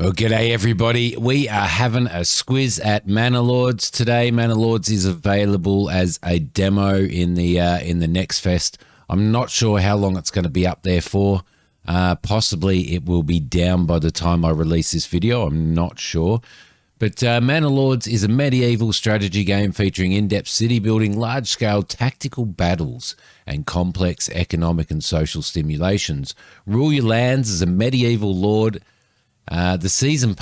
Well, g'day everybody. We are having a squiz at Manor Lords today. Manor Lords is available as a demo in the Next Fest. I'm not sure how long it's going to be up there for. Possibly it will be down by the time I release this video. I'm not sure. But Manor Lords is a medieval strategy game featuring in-depth city building, large-scale tactical battles, and complex economic and social stimulations. Rule your lands as a medieval lord. The seasons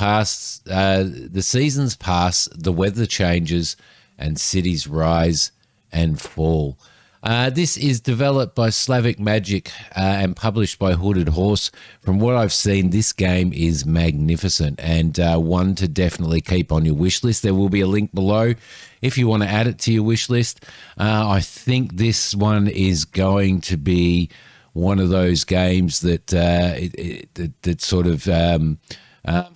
pass, the weather changes, and cities rise and fall. This is developed by Slavic Magic and published by Hooded Horse. From what I've seen, this game is magnificent and one to definitely keep on your wish list. There will be a link below if you want to add it to your wish list. I think this one is going to be one of those games that that sort of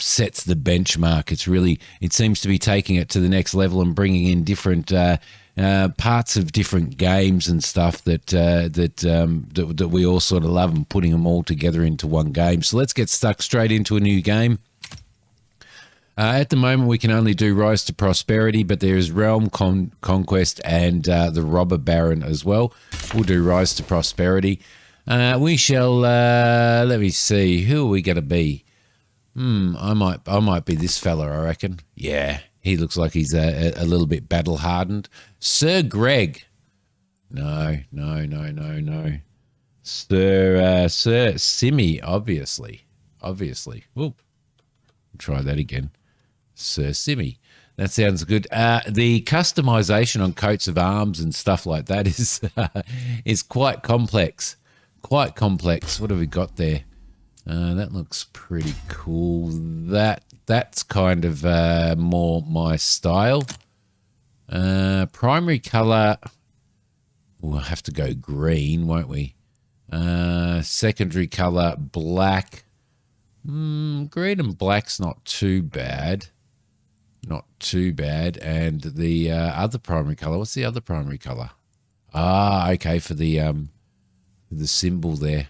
sets the benchmark. It seems to be taking it to the next level and bringing in different parts of different games and stuff that we all sort of love and putting them all together into one game. So let's get stuck straight into a new game. At the moment, we can only do Rise to Prosperity, but there is Realm Conquest and the Robber Baron as well. We'll do Rise to Prosperity. We shall, let me see, who are we going to be? I might be this fella, I reckon. Yeah, he looks like he's a little bit battle hardened. Sir Greg. No. Sir Simi, obviously. Whoop. Try that again. Sir Simi. That sounds good. The customization on coats of arms and stuff like that is quite complex. What have we got there? That looks pretty cool. That's kind of more my style. Primary color, we'll have to go green, won't we? Secondary color, black. Green and black's not too bad. And the other primary color, what's the other primary color? Okay, for the symbol there.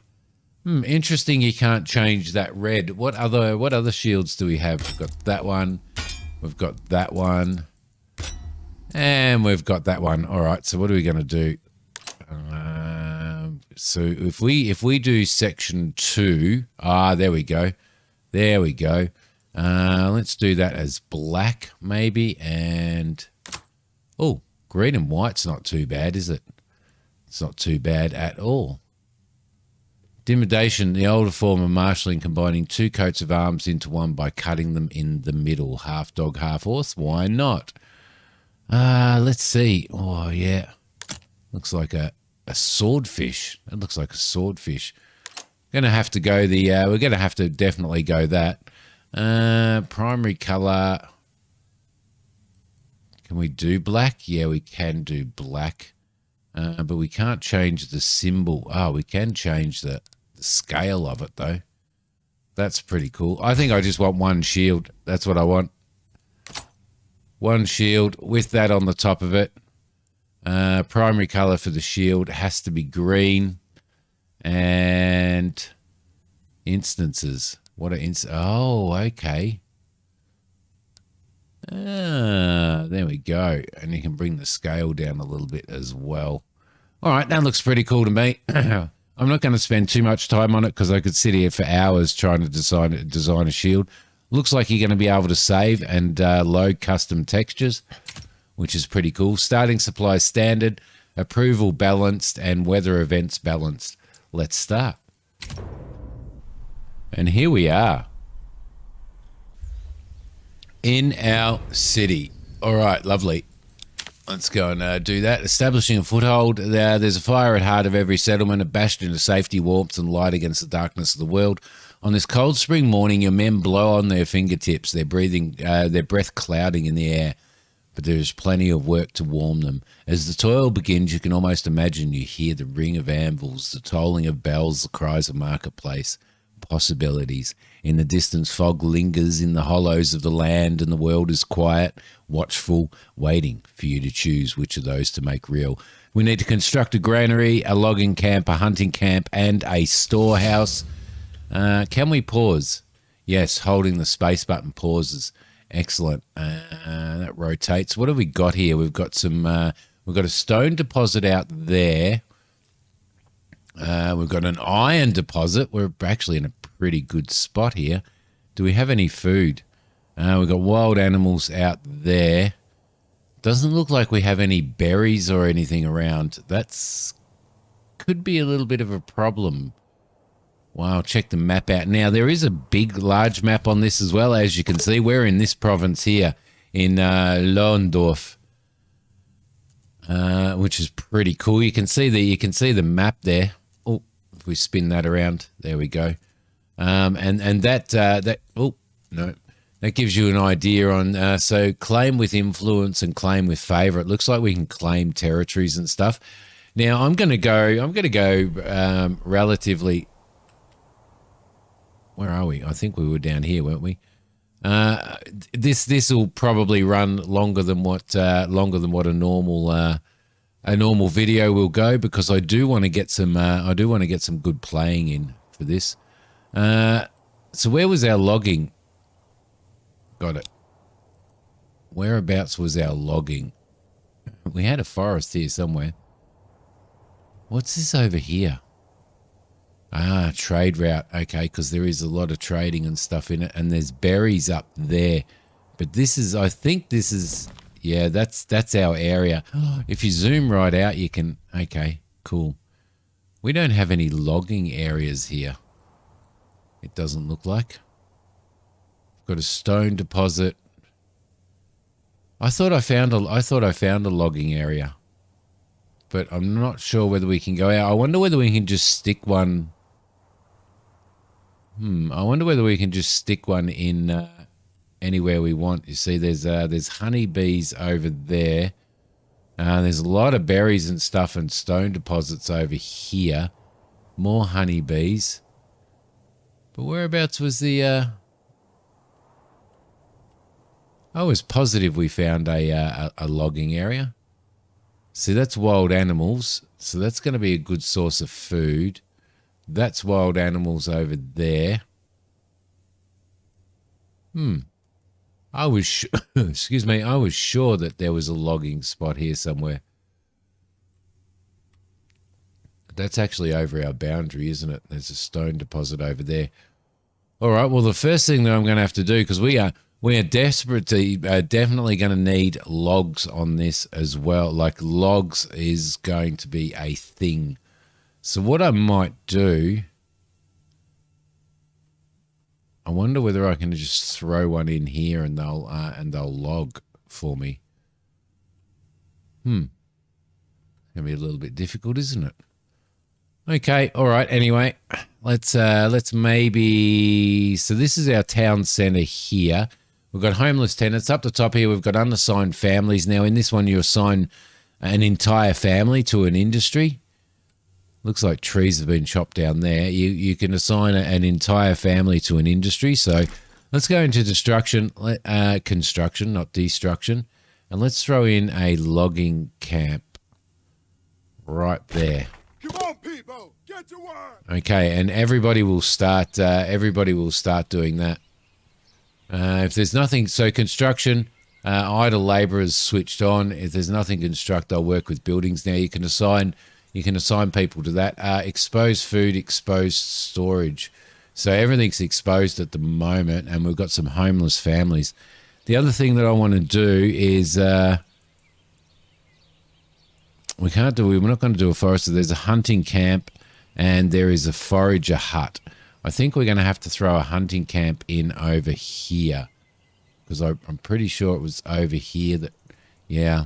Interesting. You can't change that red. What other shields do we have? We've got that one. We've got that one. And we've got that one. All right. So what are we going to do? So if we do section 2, there we go. Let's do that as black maybe. And green and white's not too bad, is it? It's not too bad at all. Intimidation, the older form of marshalling, combining two coats of arms into one by cutting them in the middle. Half dog, half horse. Why not? Let's see. Oh, yeah. Looks like a swordfish. That looks like a swordfish. Gonna have to go we're gonna have to definitely go that. Primary color. Can we do black? Yeah, we can do black. But we can't change the symbol. We can change the scale of it, though. That's pretty cool. I think I just want one shield. That's what I want. One shield with that on the top of it. Primary color for the shield has to be green. And instances. What are okay. There we go. And you can bring the scale down a little bit as well. All right, that looks pretty cool to me. I'm not going to spend too much time on it because I could sit here for hours trying to design a shield. Looks like you're going to be able to save and load custom textures, which is pretty cool. Starting supply standard, approval balanced, and weather events balanced. Let's start. And here we are. In our city. All right, lovely. Let's go and do that. Establishing a foothold. There's a fire at heart of every settlement, a bastion of safety, warmth, and light against the darkness of the world. On this cold spring morning, your men blow on their fingertips, their breath clouding in the air. But there is plenty of work to warm them. As the toil begins, you can almost imagine you hear the ring of anvils, the tolling of bells, the cries of marketplace. Possibilities. In the distance, fog lingers in the hollows of the land, and the world is quiet, watchful, waiting for you to choose which of those to make real. We need to construct a granary, a logging camp, a hunting camp, and a storehouse. Can we pause? Yes, holding the space button pauses. Excellent. That rotates. What have we got here? We've got some. We've got a stone deposit out there. We've got an iron deposit. We're actually in a pretty good spot here. Do we have any food? We've got wild animals out there. Doesn't look like we have any berries or anything around. That's could be a little bit of a problem. Wow, check the map out. Now, there is a big, large map on this as well. As you can see, we're in this province here in Lohndorf, which is pretty cool. You can see the map there. Oh, if we spin that around, there we go. And that oh no, that gives you an idea on so claim with influence and claim with favor. It looks like we can claim territories and stuff. Now I'm gonna go relatively. Where are we? I think we were down here, weren't we? This will probably run longer than what a normal video will go, because I do want to get some good playing in for this. So where was our logging? Got it. Whereabouts was our logging? We had a forest here somewhere. What's this over here? Ah, trade route. Okay, because there is a lot of trading and stuff in it, and there's berries up there. But this is, I think this is, yeah, that's our area. If you zoom right out, you can, okay, cool. We don't have any logging areas here. It doesn't look like. We've got a stone deposit. I thought I found a logging area, but I'm not sure whether we can go out. I wonder whether we can just stick one. I wonder whether we can just stick one in anywhere we want. You see, there's honeybees over there. There's a lot of berries and stuff and stone deposits over here. More honeybees. But whereabouts was the... I was positive we found a logging area. See, that's wild animals. So that's going to be a good source of food. That's wild animals over there. I was excuse me. I was sure that there was a logging spot here somewhere. That's actually over our boundary, isn't it? There's a stone deposit over there. All right. Well, the first thing that I'm going to have to do, because we are desperately definitely going to need logs on this as well. Like, logs is going to be a thing. So what I might do, I wonder whether I can just throw one in here and they'll log for me. It's gonna be a little bit difficult, isn't it? Okay, all right. Anyway, let's maybe. So this is our town centre here. We've got homeless tenants up the top here. We've got unassigned families. Now in this one, you assign an entire family to an industry. Looks like trees have been chopped down there. You can assign an entire family to an industry. So let's go into construction, not destruction. And let's throw in a logging camp right there. Come on, people, get to work. Okay, and everybody will start doing that. If there's nothing, so construction, idle labourers switched on. If there's nothing to construct, I'll work with buildings. Now you can assign people to that. Exposed food, exposed storage. So everything's exposed at the moment, and we've got some homeless families. The other thing that I want to do is we're not going to do a forest. So there's a hunting camp and there is a forager hut. I think we're going to have to throw a hunting camp in over here, because I'm pretty sure it was over here that, yeah.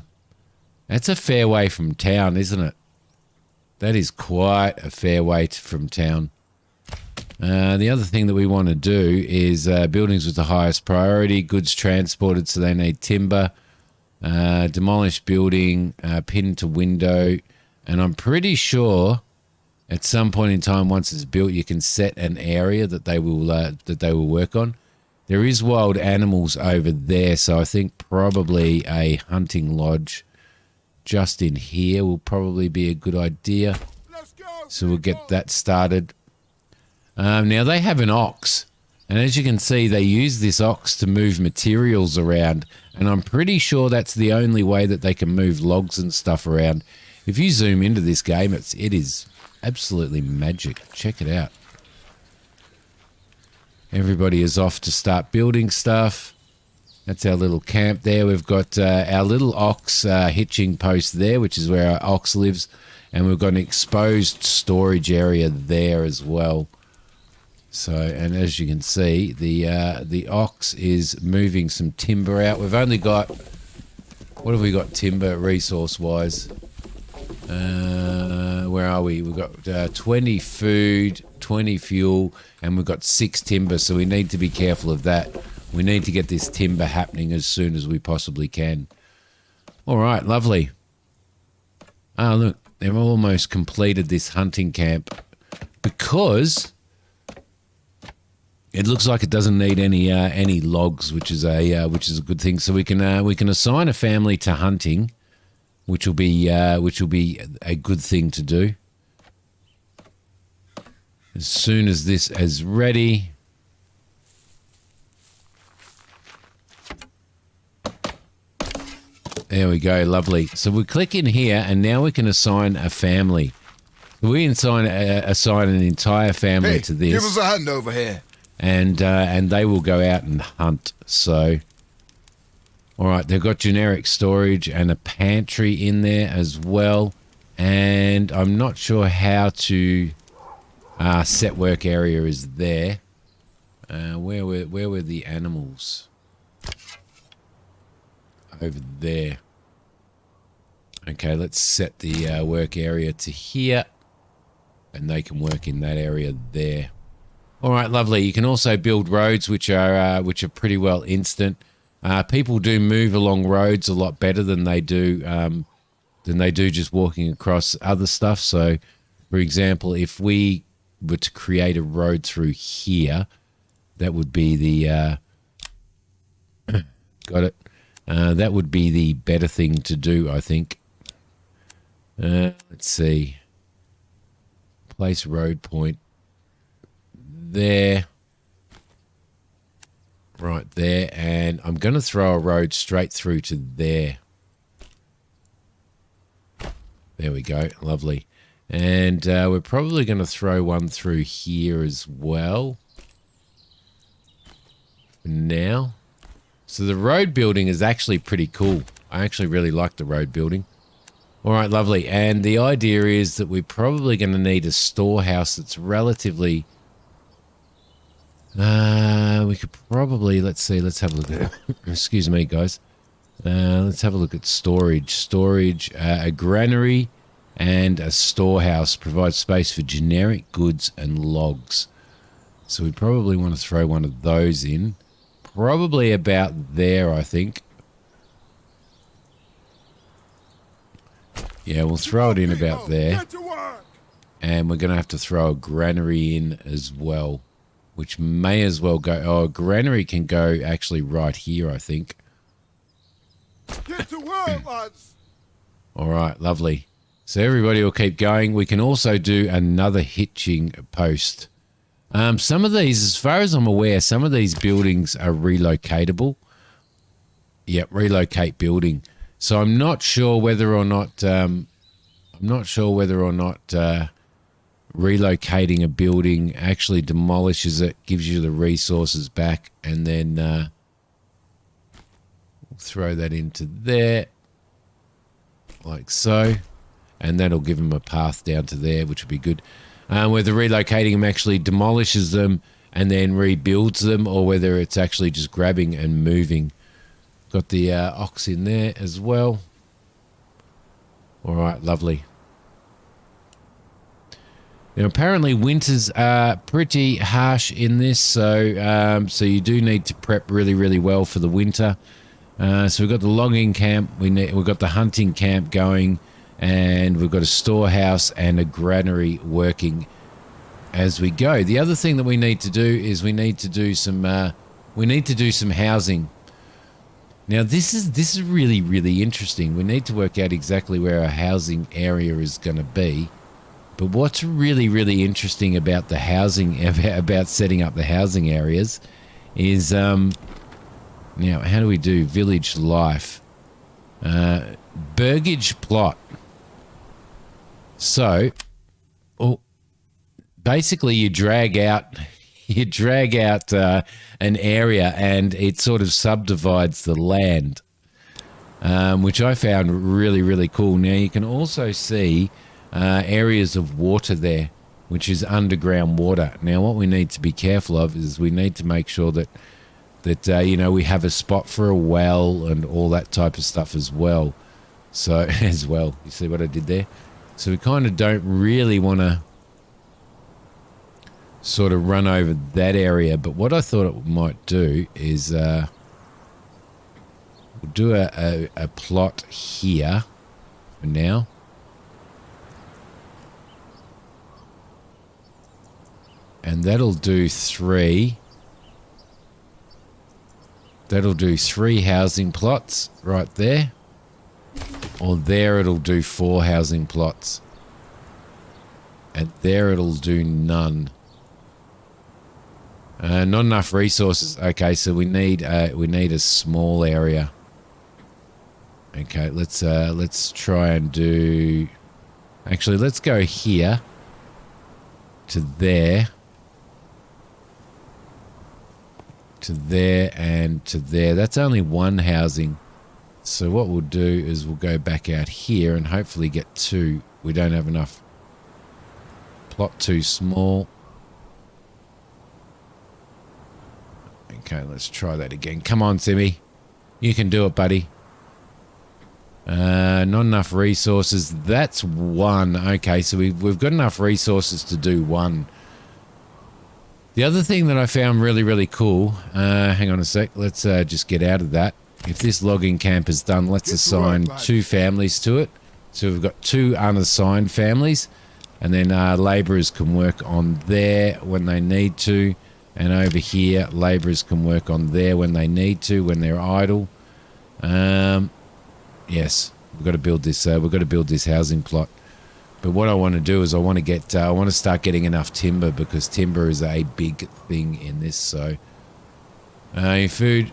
That's a fair way from town, isn't it? That is quite a fair way from town. The other thing that we want to do is buildings with the highest priority, goods transported, so they need timber, demolished building, pin to window, and I'm pretty sure at some point in time, once it's built, you can set an area that they will work on. There is wild animals over there, so I think probably a hunting lodge just in here will probably be a good idea. So we'll get that started. Now they have an ox. And as you can see, they use this ox to move materials around. And I'm pretty sure that's the only way that they can move logs and stuff around. If you zoom into this game, it is absolutely magic. Check it out. Everybody is off to start building stuff. That's our little camp there. We've got our little ox hitching post there, which is where our ox lives. And we've got an exposed storage area there as well. So, and as you can see, the ox is moving some timber out. We've only got, what have we got timber resource-wise? Where are we? We've got 20 food, 20 fuel, and we've got 6 timber, so we need to be careful of that. We need to get this timber happening as soon as we possibly can. All right, lovely. Ah, look, they've almost completed this hunting camp because it looks like it doesn't need any logs, which is a good thing. So we can assign a family to hunting, which will be a good thing to do. As soon as this is ready. There we go, lovely. So we click in here, and now we can assign a family. We can assign an entire family to this. Give us a hand over here. And they will go out and hunt. So, all right, they've got generic storage and a pantry in there as well. And I'm not sure how to set work area is there. Where were the animals? Over there. Okay, let's set the work area to here, and they can work in that area there. All right, lovely. You can also build roads, which are pretty well instant. People do move along roads a lot better than they do just walking across other stuff. So, for example, if we were to create a road through here, that would be the got it. That would be the better thing to do, I think. Let's see. Place road point there. Right there. And I'm going to throw a road straight through to there. There we go. Lovely. And we're probably going to throw one through here as well. For now. So the road building is actually pretty cool. I actually really like the road building. All right, lovely. And the idea is that we're probably going to need a storehouse that's relatively... we could probably... Let's see. Let's have a look at it. Excuse me, guys. Let's have a look at storage. Storage, a granary and a storehouse provides space for generic goods and logs. So we probably want to throw one of those in. Probably about there, I think. Yeah, we'll throw it in about there. And we're going to have to throw a granary in as well, which may as well go... Oh, a granary can go actually right here, I think. Get to work, lads. All right, lovely. So everybody will keep going. We can also do another hitching post. Some of these, as far as I'm aware, some of these buildings are relocatable. Yep, relocate building. So I'm not sure whether or not relocating a building actually demolishes it, gives you the resources back, and then we'll throw that into there, like so, and that'll give them a path down to there, which would be good. Whether relocating them actually demolishes them and then rebuilds them, or whether it's actually just grabbing and moving. Got the ox in there as well. All right, lovely. Now, apparently winters are pretty harsh in this, so you do need to prep really, really well for the winter. So we've got the logging camp, we've got the hunting camp going, and we've got a storehouse and a granary working as we go. The other thing that we need to do is we need to do some housing. Now this is really, really interesting. We need to work out exactly where our housing area is going to be. But what's really, really interesting about the housing, about setting up the housing areas is, now, how do we do village life? Burgage plot. So, basically you drag out an area and it sort of subdivides the land, which I found really, really cool. Now you can also see areas of water there, which is underground water. Now what we need to be careful of is we need to make sure that we have a spot for a well and all that type of stuff as well. So as well, you see what I did there? So we kind of don't really want to sort of run over that area, but what I thought it might do is we'll do a plot here for now. And that'll do three housing plots right there. Or there it'll do 4 housing plots. And there it'll do none. Not enough resources. Okay, so we need a small area. Okay, let's try and do. Actually, let's go here to there, to there, and to there. That's only 1 housing. So what we'll do is we'll go back out here and hopefully get 2. We don't have enough. Plot too small. Okay, let's try that again. Come on, Simmy. You can do it, buddy. Not enough resources. That's 1. Okay, so we've got enough resources to do 1. The other thing that I found really, really cool, hang on a sec, let's just get out of that. If this logging camp is done, let's assign 2 families to it. So we've got 2 unassigned families, and then labourers can work on there when they need to, and over here labourers can work on there when they need to, when they're idle. Yes, we've got to build this. We've got to build this housing plot. But what I want to do is I want to start getting enough timber, because timber is a big thing in this. So food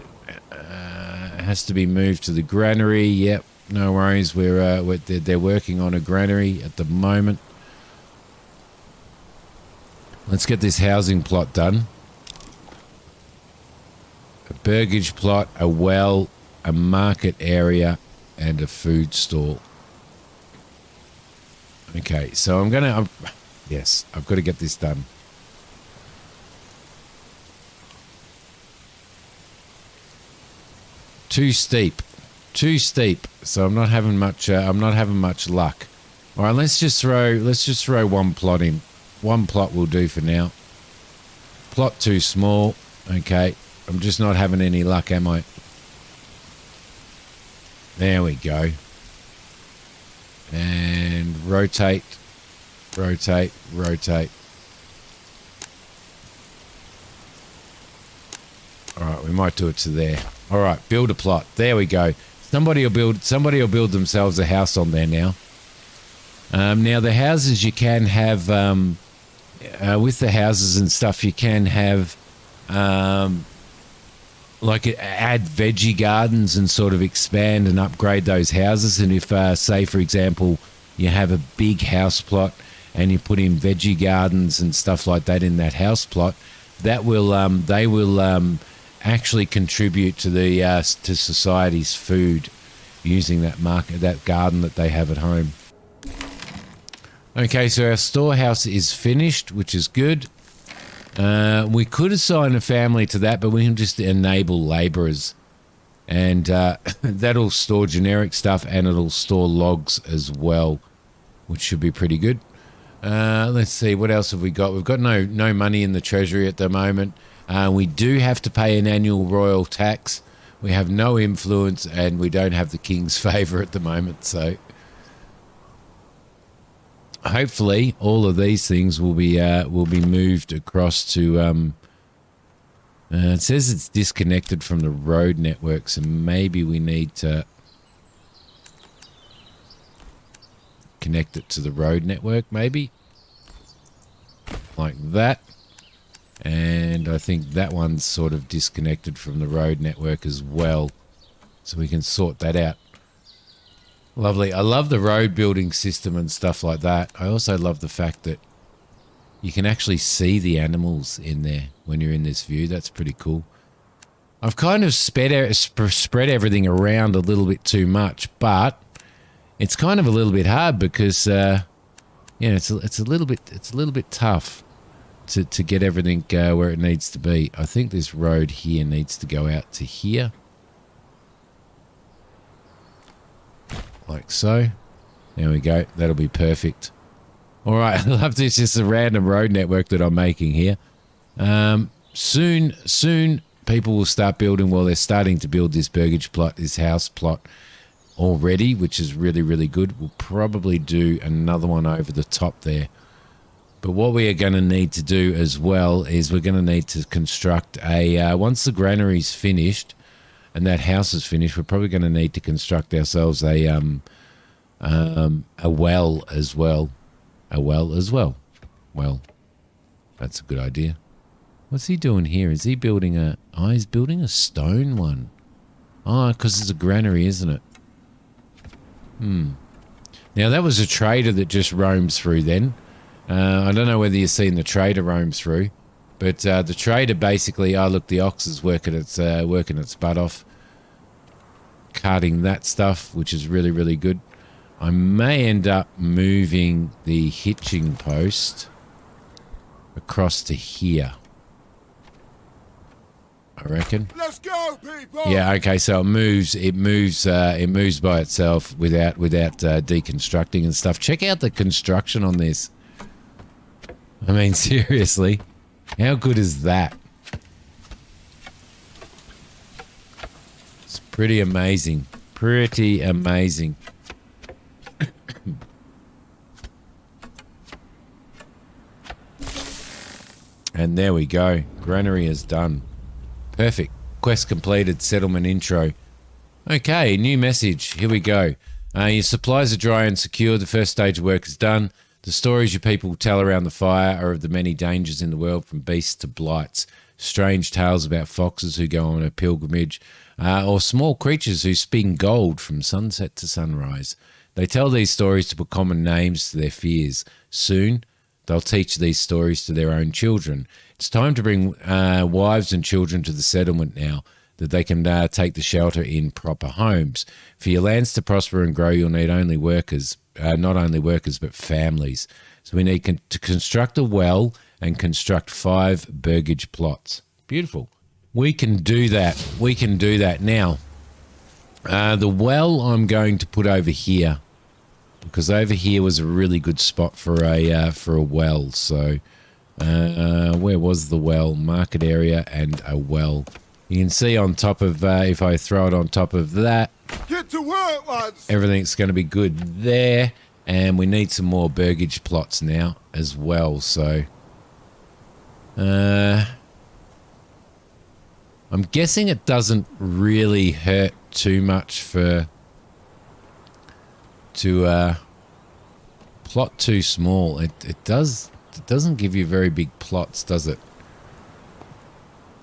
has to be moved to the granary. Yep, no worries. They're working on a granary at the moment. Let's get this housing plot done. A burgage plot, a well, a market area, and a food stall. Okay, so yes, I've got to get this done. Too steep, so I'm not having much luck. All right, let's just throw 1 plot in. 1 plot will do for now. Plot too small. Okay, I'm just not having any luck, am I? There we go. And rotate. All right, we might do it to there. All right, build a plot. There we go. Somebody will build themselves a house on there now. Now the houses you can have, with the houses and stuff, you can have, like add veggie gardens and sort of expand and upgrade those houses. And if, say, for example, you have a big house plot and you put in veggie gardens and stuff like that in that house plot, that will they will actually contribute to the to society's food using that garden that they have at home. Okay, so our storehouse is finished, which is good. We could assign a family to that, but we can just enable labourers, and that'll store generic stuff and it'll store logs as well, which should be pretty good. Let's see, what else have we got? We've got no money in the treasury at the moment. We do have to pay an annual royal tax. We have no influence, and we don't have the king's favour at the moment. So hopefully, all of these things will be moved across to. It says it's disconnected from the road network, so maybe we need to connect it to the road network. Maybe like that. And I think that one's sort of disconnected from the road network as well. So we can sort that out. Lovely. I love the road building system and stuff like that. I also love the fact that you can actually see the animals in there when you're in this view. That's pretty cool. I've kind of spread everything around a little bit too much, but it's kind of a little bit hard because it's a little bit tough to get everything where it needs to be. I think this road here needs to go out to here. Like so. There we go. That'll be perfect. All right. I love this. Just a random road network that I'm making here. Soon people will start building. Well, they're starting to build this burgage plot, this house plot already, which is really, really good. We'll probably do another one over the top there. But what we are going to need to do as well is we're going to need to construct a, once the granary's finished and that house is finished, we're probably going to need to construct ourselves a well as well. A well as well. Well, that's a good idea. What's he doing here? Is he building a... Oh, he's building a stone one. Oh, because it's a granary, isn't it? Now, that was a trader that just roams through then. I don't know whether you've seen the trader roam through. But the trader basically... Oh, look, the ox is working its butt off. Carting that stuff, which is really, really good. I may end up moving the hitching post across to here. I reckon. Let's go, people. Yeah. Okay. So it moves by itself without deconstructing and stuff. Check out the construction on this. I mean, seriously, how good is that? It's pretty amazing. Pretty amazing. And there we go. Granary is done. Perfect. Quest completed. Settlement intro. Okay, new message. Here we go. Your supplies are dry and secure. The first stage of work is done. The stories your people tell around the fire are of the many dangers in the world, from beasts to blights, strange tales about foxes who go on a pilgrimage, or small creatures who spin gold from sunset to sunrise. They tell these stories to put common names to their fears. Soon, they'll teach these stories to their own children. It's time to bring wives and children to the settlement now, that they can take the shelter in proper homes. For your lands to prosper and grow, you'll need only workers, not only workers, but families. So we need to construct a well and construct 5 burgage plots. Beautiful. We can do that. We can do that. Now, the well I'm going to put over here, because over here was a really good spot for a well. So where was the well? Market area and a well. You can see on top of, if I throw it on top of that, Get to work, lads. everything's going to be good there. And we need some more burgage plots now as well. So I'm guessing it doesn't really hurt too much to plot too small. It doesn't give you very big plots, does it?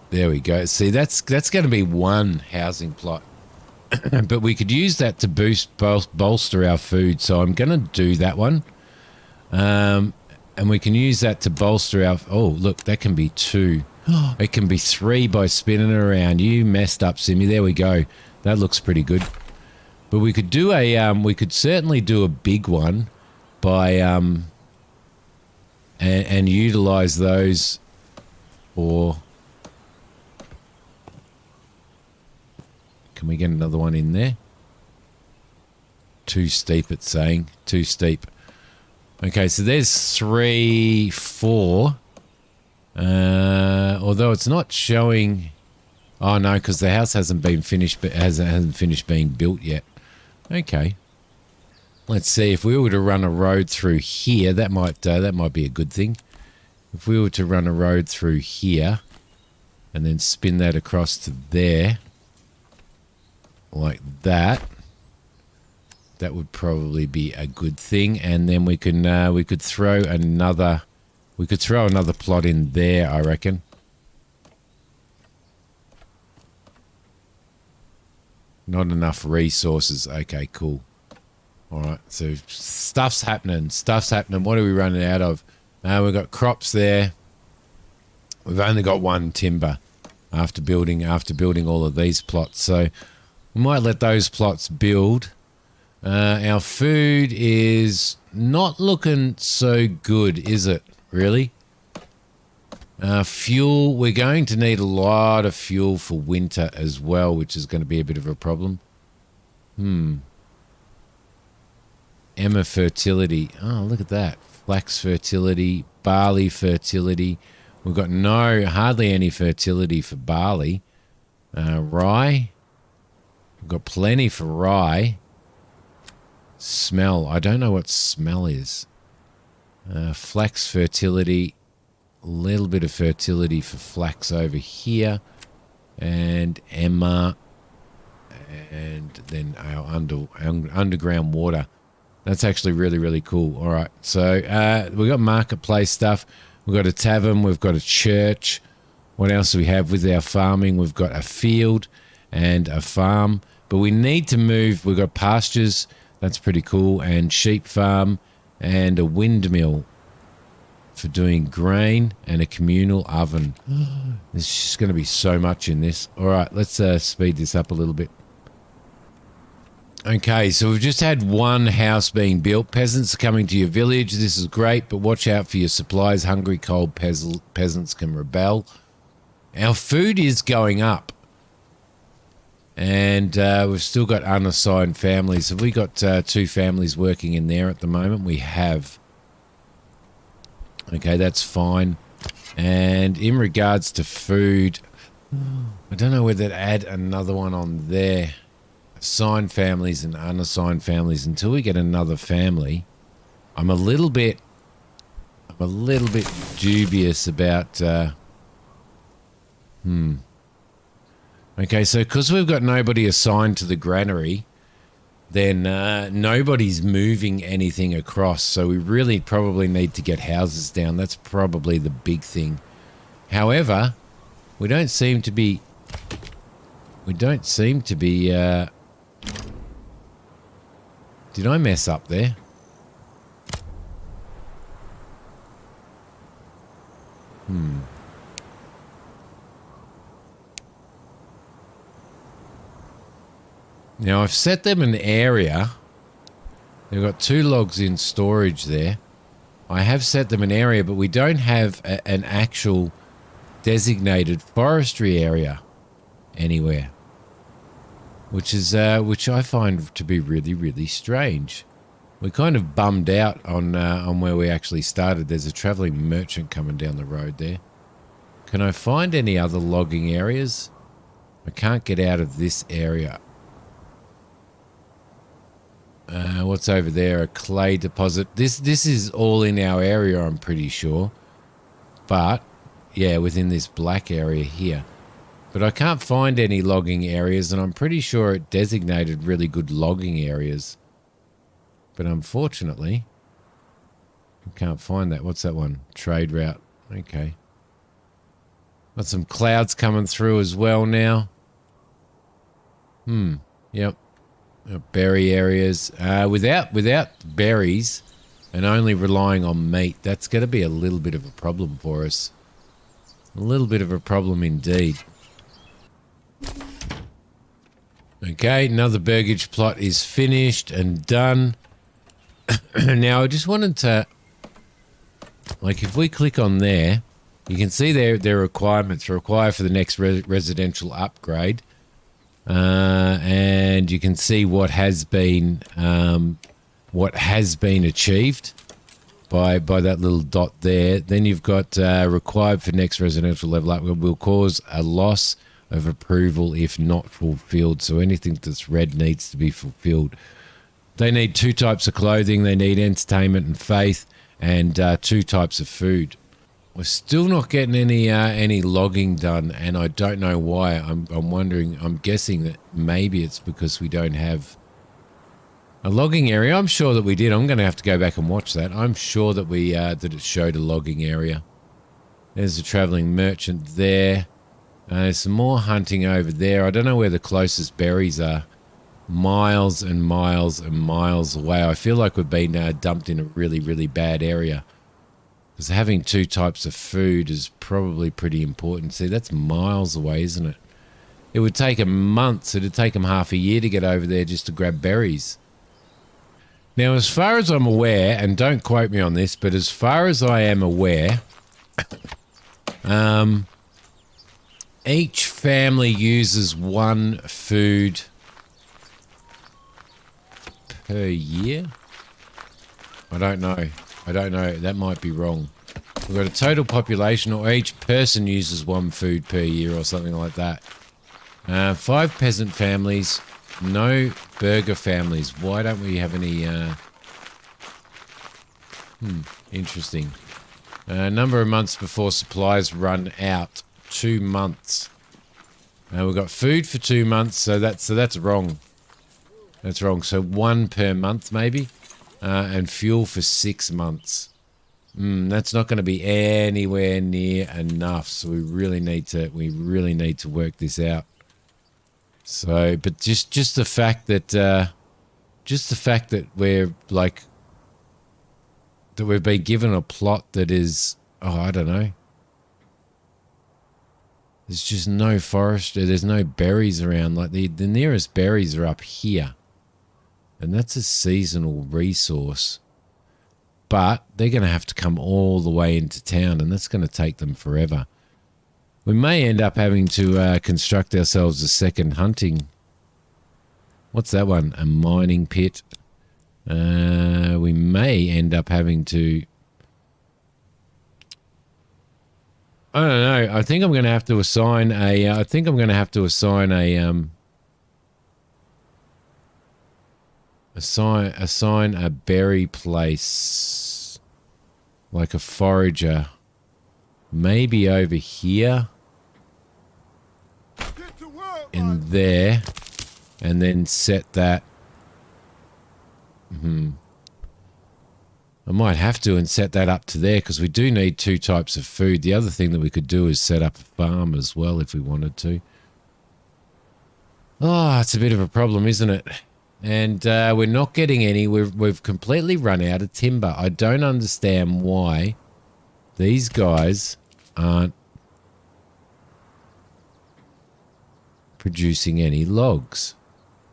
There we go. See, that's going to be one housing plot. But we could use that to bolster our food. So I'm going to do that one. And we can use that to bolster our... Oh, look, that can be 2. It can be 3 by spinning it around. You messed up, Simmy. There we go. That looks pretty good. But we could do we could certainly do a big one by and utilize those for... Can we get another one in there? Too steep, it's saying. Too steep. Okay, so there's 3, 4. Although it's not showing... Oh, no, because the house hasn't been finished, but hasn't finished being built yet. Okay. Let's see, if we were to run a road through here, that might be a good thing. If we were to run a road through here and then spin that across to there, like that, that would probably be a good thing. And then we could throw another We could throw another plot in there, I reckon. Not enough resources. Okay, cool. All right, so stuff's happening. Stuff's happening. What are we running out of? We've got crops there. We've only got one timber after building all of these plots. So we might let those plots build. Our food is not looking so good, is it? Really? Fuel, we're going to need a lot of fuel for winter as well, which is going to be a bit of a problem. Emma fertility. Oh, look at that. Flax fertility, barley fertility. We've got hardly any fertility for barley. Rye. We've got plenty for rye. Smell. I don't know what smell is. Flax fertility. A little bit of fertility for flax over here. And Emma. And then our underground water. That's actually really, really cool. All right. So we've got marketplace stuff. We've got a tavern. We've got a church. What else do we have with our farming? We've got a field and a farm. But we need to move. We've got pastures. That's pretty cool. And sheep farm and a windmill for doing grain and a communal oven. There's just going to be so much in this. All right, let's speed this up a little bit. Okay, so we've just had one house being built. Peasants are coming to your village. This is great, but watch out for your supplies. Hungry, cold peasants can rebel. Our food is going up. And we've still got unassigned families. Have we got 2 families working in there at the moment? We have. Okay, that's fine. And in regards to food, I don't know whether to add another one on there. Assigned families and unassigned families. Until we get another family, I'm a little bit dubious about. Okay, so because we've got nobody assigned to the granary, then nobody's moving anything across. So we really probably need to get houses down. That's probably the big thing. However, we don't seem to be. Did I mess up there? Now I've set them an area. They've got 2 logs in storage there. I have set them an area, but we don't have an actual designated forestry area anywhere, which I find to be really, really strange. We're kind of bummed out on where we actually started. There's a traveling merchant coming down the road there. Can I find any other logging areas? I can't get out of this area. What's over there? A clay deposit. This is all in our area, I'm pretty sure. But, yeah, within this black area here. But I can't find any logging areas, and I'm pretty sure it designated really good logging areas. But unfortunately, I can't find that. What's that one? Trade route. Okay. Got some clouds coming through as well now. Yep. Berry areas. Without berries and only relying on meat, that's going to be a little bit of a problem for us. A little bit of a problem indeed. Okay, another burgage plot is finished and done. Now, I just wanted to... Like, if we click on there, you can see their requirements required for the next residential upgrade. And you can see what has been achieved by that little dot there. Then you've got required for next residential level up will cause a loss of approval if not fulfilled. So anything that's red needs to be fulfilled. They need 2 types of clothing. They need entertainment and faith, and 2 types of food. We're still not getting any logging done, and I don't know why. I'm wondering. I'm guessing that maybe it's because we don't have A logging area. I'm sure that we did. I'm going to have to go back and watch that. I'm sure that we that it showed a logging area. There's a traveling merchant there. There's some more hunting over there. I don't know where the closest berries are. Miles and miles and miles away. I feel like we've been dumped in a really, really bad area. Because having 2 types of food is probably pretty important. See, that's miles away, isn't it? It would take them months. It would take them half a year to get over there just to grab berries. Now, as far as I'm aware, and don't quote me on this, but as far as I am aware, each family uses 1 food per year. I don't know. That might be wrong. We've got a total population, or each person uses 1 food per year or something like that. 5 peasant families, no burger families. Why don't we have any... interesting. Number of months before supplies run out. 2 months. We've got food for 2 months, so that's wrong. That's wrong. So 1 per month maybe, and fuel for 6 months. That's not going to be anywhere near enough. So we really need to work this out. So, but just the fact that we're like that we've been given a plot that is, I don't know. There's just no forest. There's no berries around. Like the nearest berries are up here. And that's a seasonal resource. But they're going to have to come all the way into town, and that's going to take them forever. We may end up having to construct ourselves a second hunting. What's that one? A mining pit. We may end up having to... I don't know. I think I'm going to have to assign a... assign a berry place, like a forager, maybe over here in there, and then set that. I might have to and set that up to there because we do need 2 types of food. The other thing that we could do is set up a farm as well if we wanted to. Oh, it's a bit of a problem, isn't it? And we're not getting any. We've completely run out of timber. I don't understand why these guys aren't producing any logs.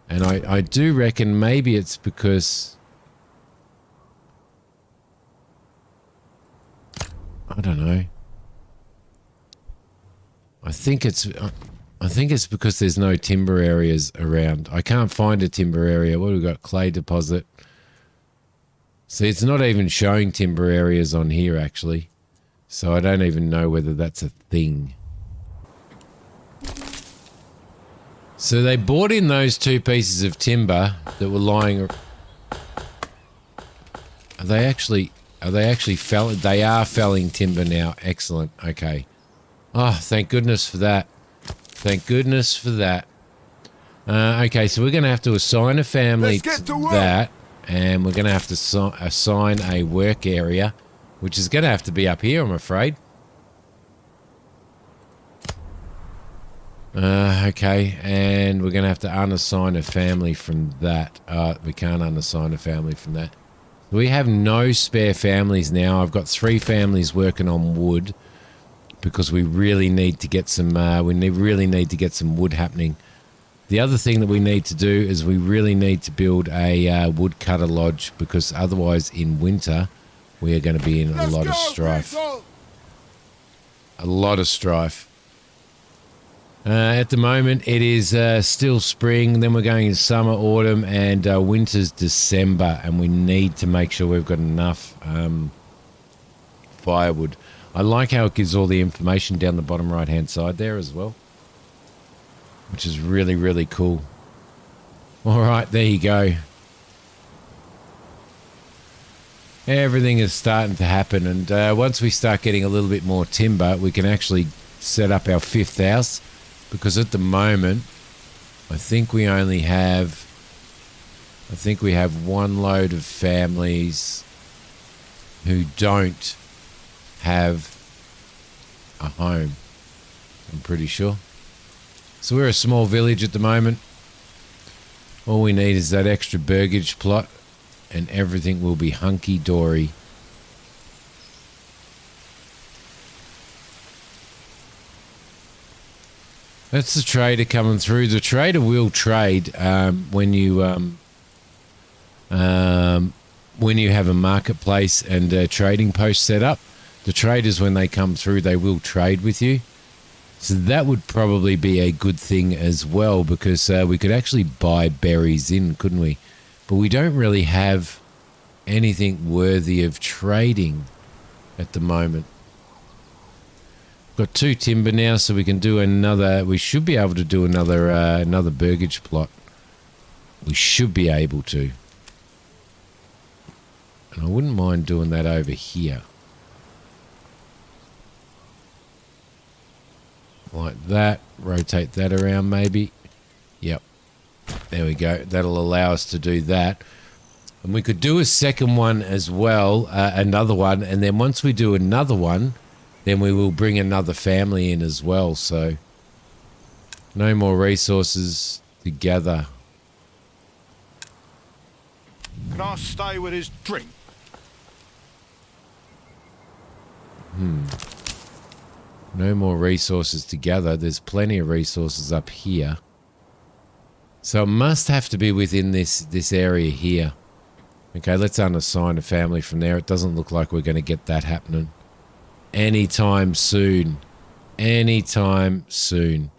And I do reckon maybe it's because... I don't know. I think it's because there's no timber areas around. I can't find a timber area. What have we got? Clay deposit. See, it's not even showing timber areas on here, actually. So I don't even know whether that's a thing. So they bought in those 2 pieces of timber that were lying... Are they actually felling? They are felling timber now. Excellent. Okay. Oh, thank goodness for that. Thank goodness for that. Okay, so we're going to have to assign a family to that, and we're going to have to assign a work area, which is going to have to be up here, I'm afraid. Okay, and we're going to have to unassign a family from that. We can't unassign a family from that. We have no spare families now. I've got 3 families working on wood because we really need to get some. Really need to get some wood happening. The other thing that we need to do is we really need to build a woodcutter lodge because otherwise, in winter, we are going to be in a lot of strife. A lot of strife. At the moment, it is still spring. Then we're going in summer, autumn, and winter's December. And we need to make sure we've got enough firewood. I like how it gives all the information down the bottom right-hand side there as well, which is really, really cool. All right, there you go. Everything is starting to happen. And once we start getting a little bit more timber, we can actually set up our 5th house. Because at the moment, I think we only have I think we have one load of families who don't have a home. I'm pretty sure. So we're a small village at the moment. All we need is that extra burgage plot and everything will be hunky-dory. That's the trader coming through. The trader will trade when you have a marketplace and a trading post set up. The traders, when they come through, they will trade with you. So that would probably be a good thing as well, because we could actually buy berries in, couldn't we? But we don't really have anything worthy of trading at the moment. Got 2 timber now, so we can do another. We should be able to do another burgage plot. We should be able to. And I wouldn't mind doing that over here. Like that. Rotate that around maybe. Yep. There we go. That'll allow us to do that. And we could do a second one as well, another one. And then once we do another one, then we will bring another family in as well. So no more resources to gather. Can I stay with his drink? No more resources to gather. There's plenty of resources up here. So it must have to be within this area here. Okay, let's unassign a family from there. It doesn't look like we're going to get that happening anytime soon. Anytime soon.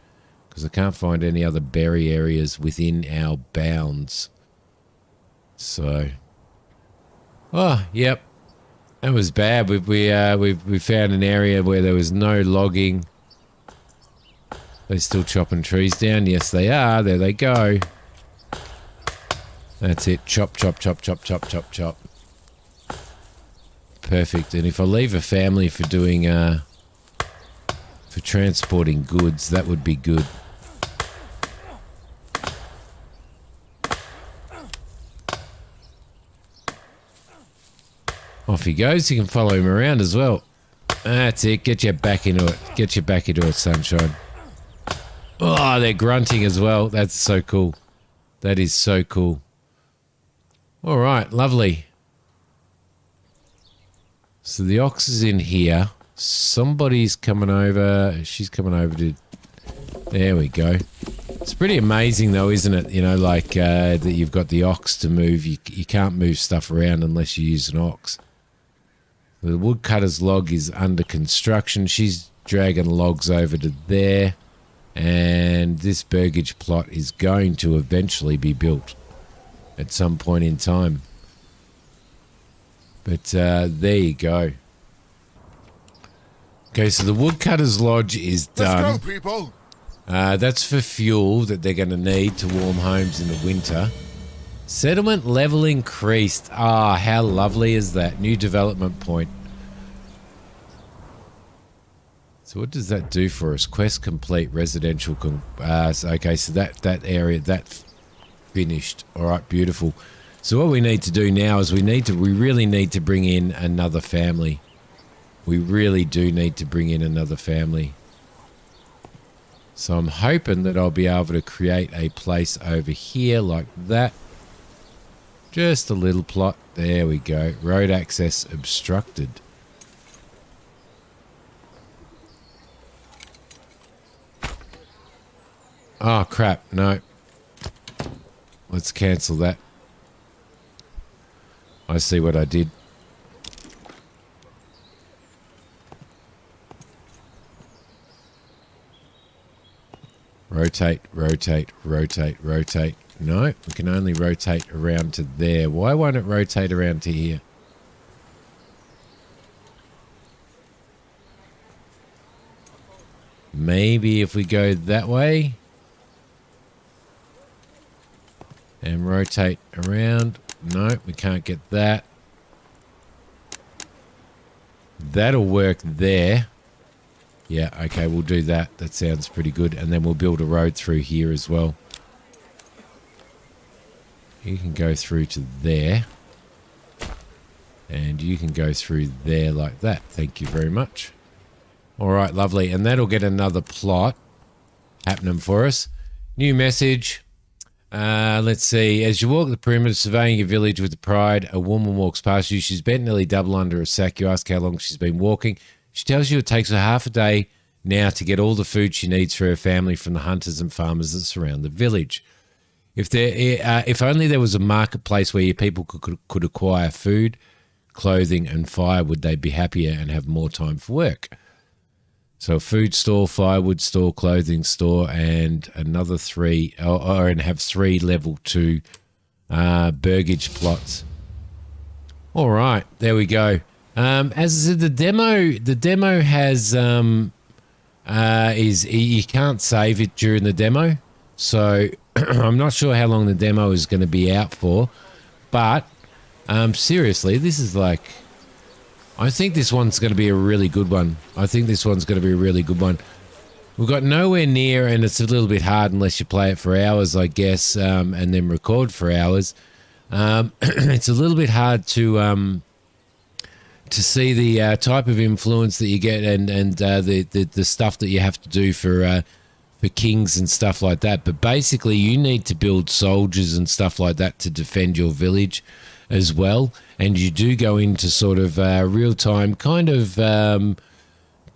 Because I can't find any other berry areas within our bounds. So. Oh, yep. That was bad. We found an area where there was no logging. They're still chopping trees down. Yes, they are. There they go. That's it. Chop, chop, chop, chop, chop, chop, chop. Perfect. And if I leave a family for doing, for transporting goods, that would be good. Off he goes. You can follow him around as well. That's it. Get you back into it. Get you back into it, sunshine. Oh, they're grunting as well. That's so cool. That is so cool. All right, lovely. So the ox is in here. Somebody's coming over. She's coming over to... There we go. It's pretty amazing though, isn't it? You know, like that you've got the ox to move. You can't move stuff around unless you use an ox. The woodcutter's log is under construction. She's dragging logs over to there. And this burgage plot is going to eventually be built at some point in time. But there you go. Okay, so the woodcutter's lodge is done. Let's go, people. That's for fuel that they're going to need to warm homes in the winter. Settlement level increased. Ah, how lovely is that? New development point. So what does that do for us? Quest complete, residential. Okay, so that area, that finished. All right, beautiful. So what we need to do now is we really need to bring in another family. We really do need to bring in another family. So I'm hoping that I'll be able to create a place over here like that. Just a little plot. There we go. Road access obstructed. Oh, crap. No. Let's cancel that. I see what I did. Rotate, rotate, rotate, rotate. No, we can only rotate around to there. Why won't it rotate around to here? Maybe if we go that way and rotate around. No, we can't get that. That'll work there. Yeah, okay, we'll do that. That sounds pretty good. And then we'll build a road through here as well. You can go through to there. And you can go through there like that. Thank you very much. All right, lovely. And that'll get another plot happening for us. New message. Let's see. As you walk the perimeter, surveying your village with pride, a woman walks past you. She's bent nearly double under a sack. You ask how long she's been walking. She tells you it takes her half a day now to get all the food she needs for her family from the hunters and farmers that surround the village. If only there was a marketplace where your people could acquire food, clothing, and fire, would they be happier and have more time for work? So a food store, firewood store, clothing store, and another 3, and have 3 level 2 burgage plots. All right, there we go. As I said, the demo has you can't save it during the demo, so I'm not sure how long the demo is going to be out for, but seriously, this is like, I think this one's going to be a really good one. We've got nowhere near, and it's a little bit hard unless you play it for hours, I guess, and then record for hours. It's a little bit hard to see the type of influence that you get and the stuff that you have to do for kings and stuff like that. But basically, you need to build soldiers and stuff like that to defend your village as well, and you do go into sort of real-time kind of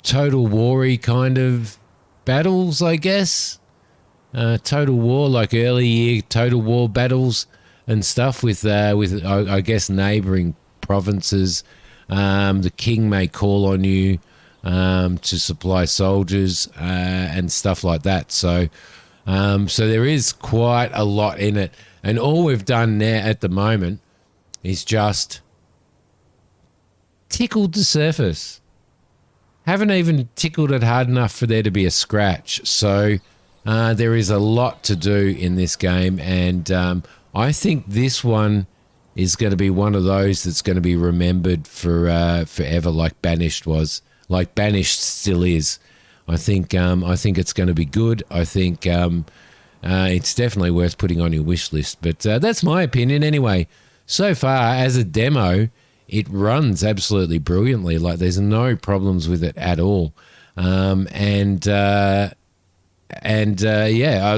total war-y kind of battles, I guess. Total war, like early year total war battles and stuff with I guess neighbouring provinces. The king may call on you to supply soldiers and stuff like that. So there is quite a lot in it, and all we've done now at the moment is just tickled the surface. Haven't even tickled it hard enough for there to be a scratch. So there is a lot to do in this game, and I think this one is going to be one of those that's going to be remembered for forever, like Banished was, like Banished still is. I think it's going to be good. I think it's definitely worth putting on your wish list. But that's my opinion anyway. So far, as a demo, it runs absolutely brilliantly. Like, there's no problems with it at all. Yeah,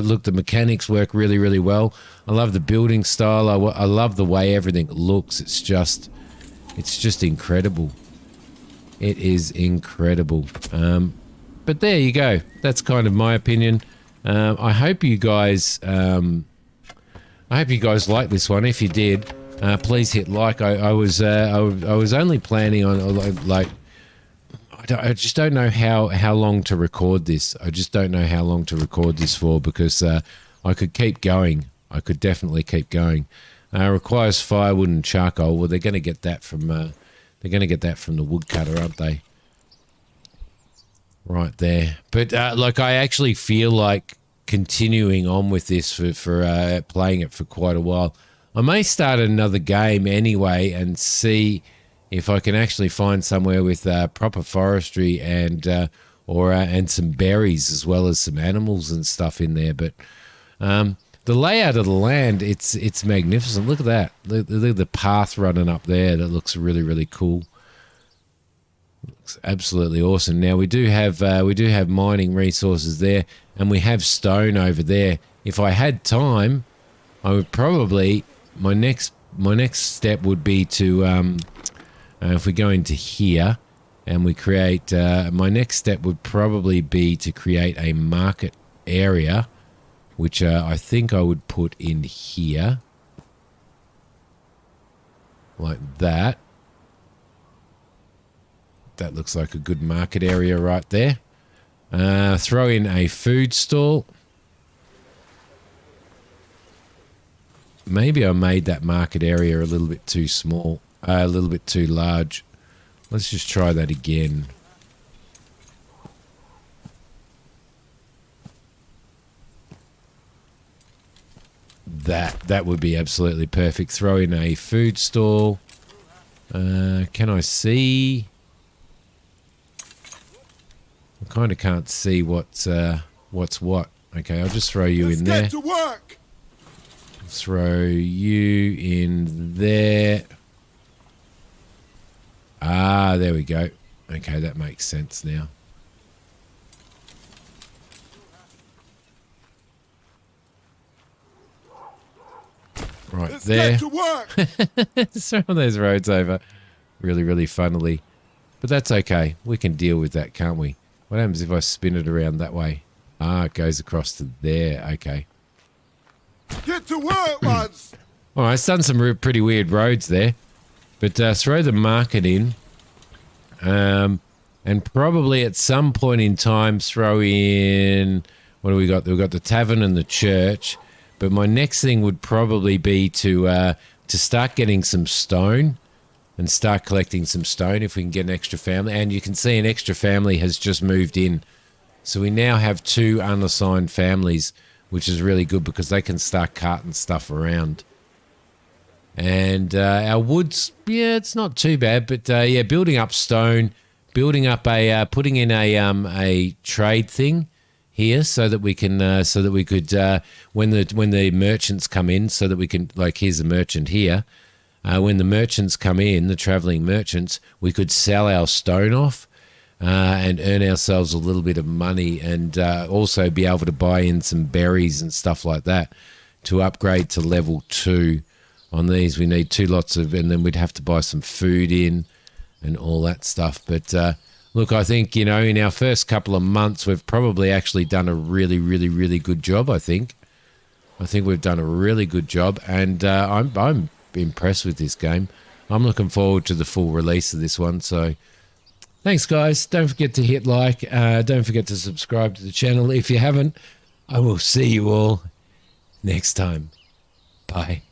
look, the mechanics work really, really well. I love the building style. I love the way everything looks. It's just incredible. It is incredible. But there you go. That's kind of my opinion. I hope you guys like this one. If you did, please hit like. I was only planning on like. I just don't know how long to record this. I just don't know how long to record this for, because I could keep going. I could definitely keep going. Requires firewood and charcoal. Well, they're going to get that from the woodcutter, aren't they? Right there. But like, I actually feel like continuing on with this for playing it for quite a while. I may start another game anyway and see if I can actually find somewhere with proper forestry and some berries, as well as some animals and stuff in there. But the layout of the land, it's magnificent. Look at that. Look at the path running up there. That looks really, really cool. Looks absolutely awesome. Now we do have mining resources there, and we have stone over there. If I had time, I would probably my next step would be to if we go into here and we create, my next step would probably be to create a market area, which I think I would put in here, like that. That looks like a good market area right there. Throw in a food stall. Maybe I made that market area a little bit too small, a little bit too large. Let's just try that again. That would be absolutely perfect. Throw in a food stall. Can I see? I kind of can't see what's what. Okay, I'll just throw you in there. Get to work. throw you in there. Ah, there we go. Okay, that makes sense now. Right. Let's there. Get to work. Throw those roads over really funnily. But that's okay. We can deal with that, can't we? What happens if I spin it around that way? Ah, it goes across to there. Okay. Get to work, lads. All right, it's done some pretty weird roads there. But throw the market in. And probably at some point in time throw in... What do we got? We've got the tavern and the church. But my next thing would probably be to start getting some stone and start collecting some stone if we can get an extra family. And you can see an extra family has just moved in. So we now have 2 unassigned families, which is really good because they can start carting stuff around. And our woods, yeah, it's not too bad. But yeah, building up stone, building up putting in a trade thing here so that we can when the merchants come in, so that we can, like, here's a merchant here. When the merchants come in, the traveling merchants, we could sell our stone off and earn ourselves a little bit of money, and also be able to buy in some berries and stuff like that to upgrade to level 2. On these, we need 2 lots of, and then we'd have to buy some food in and all that stuff. But look, I think, you know, in our first couple of months, we've probably actually done a really good job, I think. I think we've done a really good job, and I'm impressed with this game. I'm looking forward to the full release of this one. So thanks, guys. Don't forget to hit like. Don't forget to subscribe to the channel if you haven't. I will see you all next time. Bye.